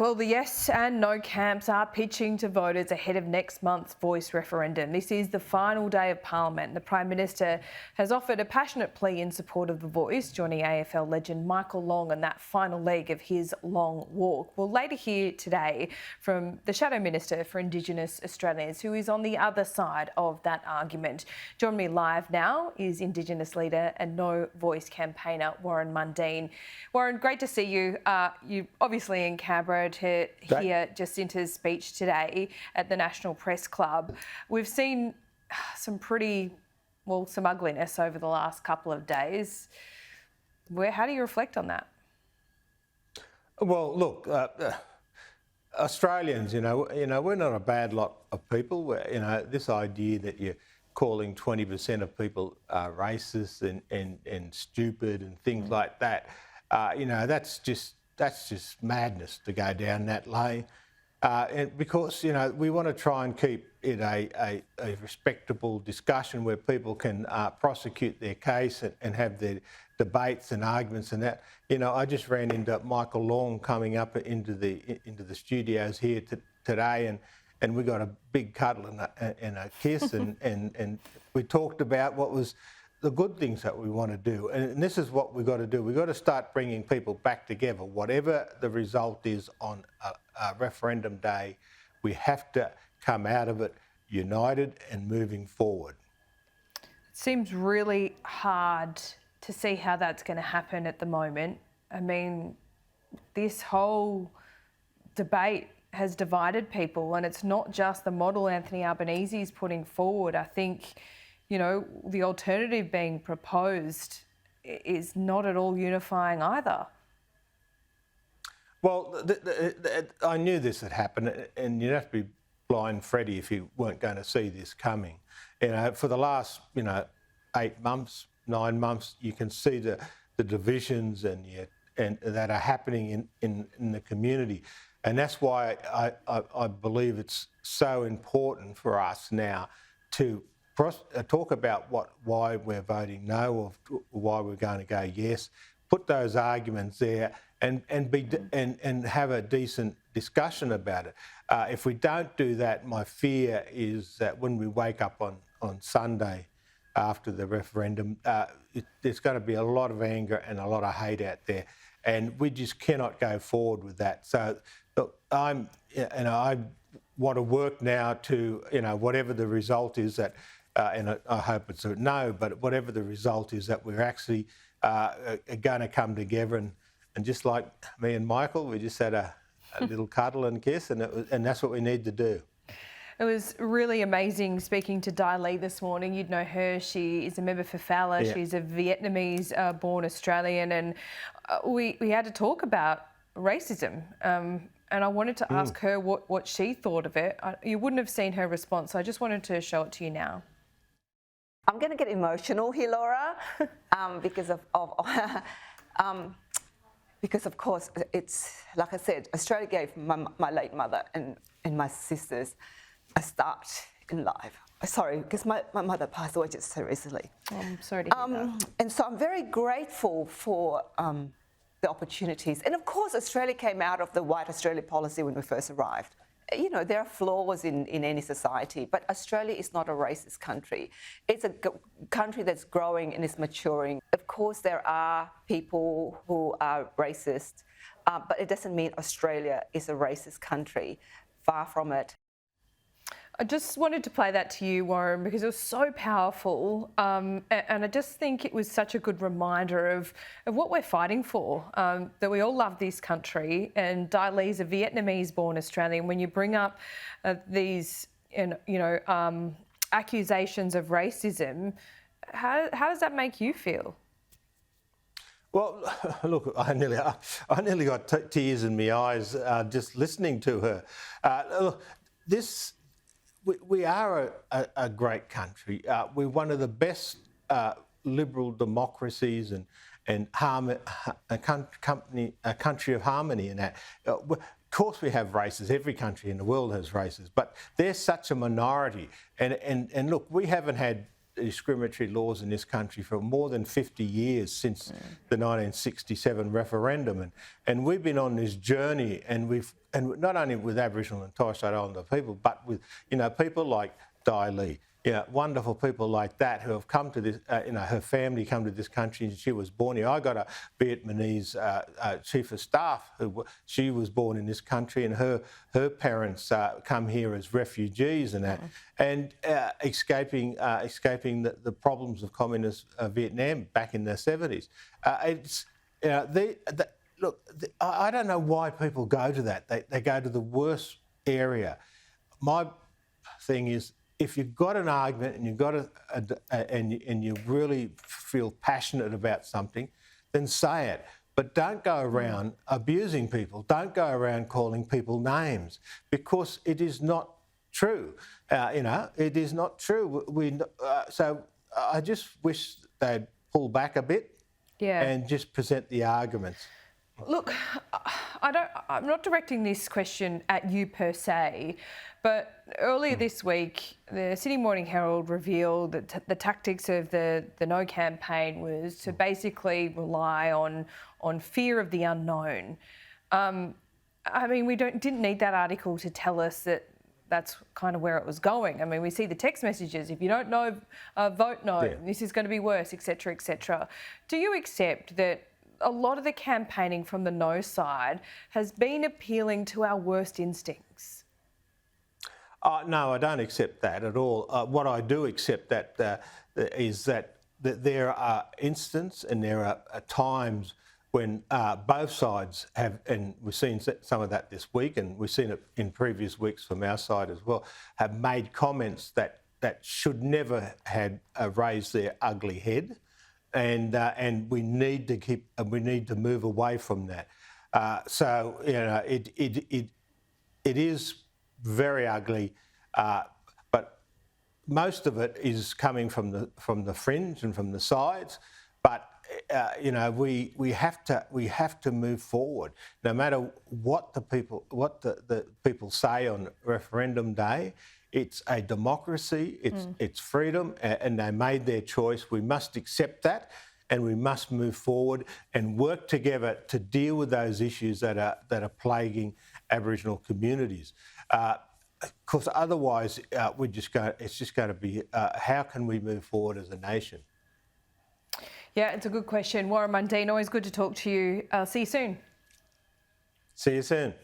Well, the yes and no camps are pitching to voters ahead of next month's voice referendum. This is the final day of Parliament. The Prime Minister has offered a passionate plea in support of the voice, joining AFL legend Michael Long on that final leg of his long walk. We'll later hear today from the Shadow Minister for Indigenous Australians, who is on the other side of that argument. Joining me live now is Indigenous leader and No Voice campaigner Warren Mundine. Warren, great to see you. You're obviously in Canberra to hear Jacinta's speech today at the National Press Club. We've seen some ugliness over the last couple of days. How do you reflect on that? Well, look, Australians, we're not a bad lot of people. This idea that you're calling 20% of people racist and stupid and things like that, that's just madness to go down that lane. And because, we want to try and keep it a respectable discussion where people can prosecute their case and have their debates and arguments and that. I just ran into Michael Long coming up into the studios here today, and we got a big cuddle and a kiss and we talked about what was the good things that we want to do. And this is what we've got to do. We've got to start bringing people back together. Whatever the result is on a referendum day, we have to come out of it united and moving forward. It seems really hard to see how that's going to happen at the moment. I mean, this whole debate has divided people, and it's not just the model Anthony Albanese is putting forward. I think the alternative being proposed is not at all unifying either. Well, I knew this had happened, and you'd have to be blind Freddy if you weren't going to see this coming. For the last, 8 months, 9 months, you can see the divisions and that are happening in the community. And that's why I believe it's so important for us now to talk about why we're voting no or why we're going to go yes, put those arguments there and have a decent discussion about it. If we don't do that, my fear is that when we wake up on Sunday after the referendum, there's going to be a lot of anger and a lot of hate out there, and we just cannot go forward with that. So look, I want to work now to whatever the result is that. And I hope it's a no, but whatever the result is, that we're actually going to come together and just like me and Michael, we just had a little cuddle and kiss, and that's what we need to do. It was really amazing speaking to Dai Lee this morning. You'd know her. She is a member for Fowler. Yeah. She's a Vietnamese-born Australian, and we had to talk about racism. And I wanted to ask her what she thought of it. You wouldn't have seen her response, so I just wanted to show it to you now. I'm going to get emotional here, Laura, because of course it's like I said, Australia gave my late mother and my sisters a start in life. Sorry, because my mother passed away just so recently. I'm sorry to hear that. And so I'm very grateful for the opportunities. And of course, Australia came out of the White Australia policy when we first arrived. There are flaws in any society, but Australia is not a racist country. It's a country that's growing and is maturing. Of course, there are people who are racist, but it doesn't mean Australia is a racist country. Far from it. I just wanted to play that to you, Warren, because it was so powerful, and I just think it was such a good reminder of what we're fighting for, that we all love this country, and Dai Lee's a Vietnamese-born Australian. When you bring up these, accusations of racism, how does that make you feel? Well, look, I nearly got tears in my eyes just listening to her. Look, we are a great country. We're one of the best liberal democracies and a country of harmony in that. Of course we have races. Every country in the world has races, but they're such a minority. And look, we haven't had discriminatory laws in this country for more than 50 years since the 1967 referendum, and we've been on this journey, and not only with Aboriginal and Torres Strait Islander people, but with people like Di Lee. Wonderful people like that who have come to this, her family come to this country and she was born here. I got a Vietnamese chief of staff she was born in this country, and her parents come here as refugees and that, and escaping the problems of communist Vietnam back in the 70s. I don't know why people go to that. They go to the worst area. My thing is, if you've got an argument and you've got and you really feel passionate about something, then say it. But don't go around abusing people. Don't go around calling people names, because it is not true. It is not true. So I just wish they'd pull back a bit and just present the arguments. Look, I'm not directing this question at you per se, but earlier this week, the Sydney Morning Herald revealed that the tactics of the No campaign was to basically rely on fear of the unknown. I mean, we didn't need that article to tell us that that's kind of where it was going. I mean, we see the text messages. If you don't know, vote no. Yeah. This is going to be worse, etc., etc. Do you accept that a lot of the campaigning from the No side has been appealing to our worst instincts? No, I don't accept that at all. What I do accept is that there are instances and there are times when both sides have, and we've seen some of that this week, and we've seen it in previous weeks from our side as well, have made comments that should never have raised their ugly head. And we need to move away from that. It is very ugly, but most of it is coming from the fringe and from the sides. But we have to move forward, no matter what the people say on referendum day. It's a democracy, it's freedom, and they made their choice. We must accept that, and we must move forward and work together to deal with those issues that are plaguing Aboriginal communities. Because otherwise, it's just going to be how can we move forward as a nation? Yeah, it's a good question. Warren Mundine, always good to talk to you. See you soon. See you soon.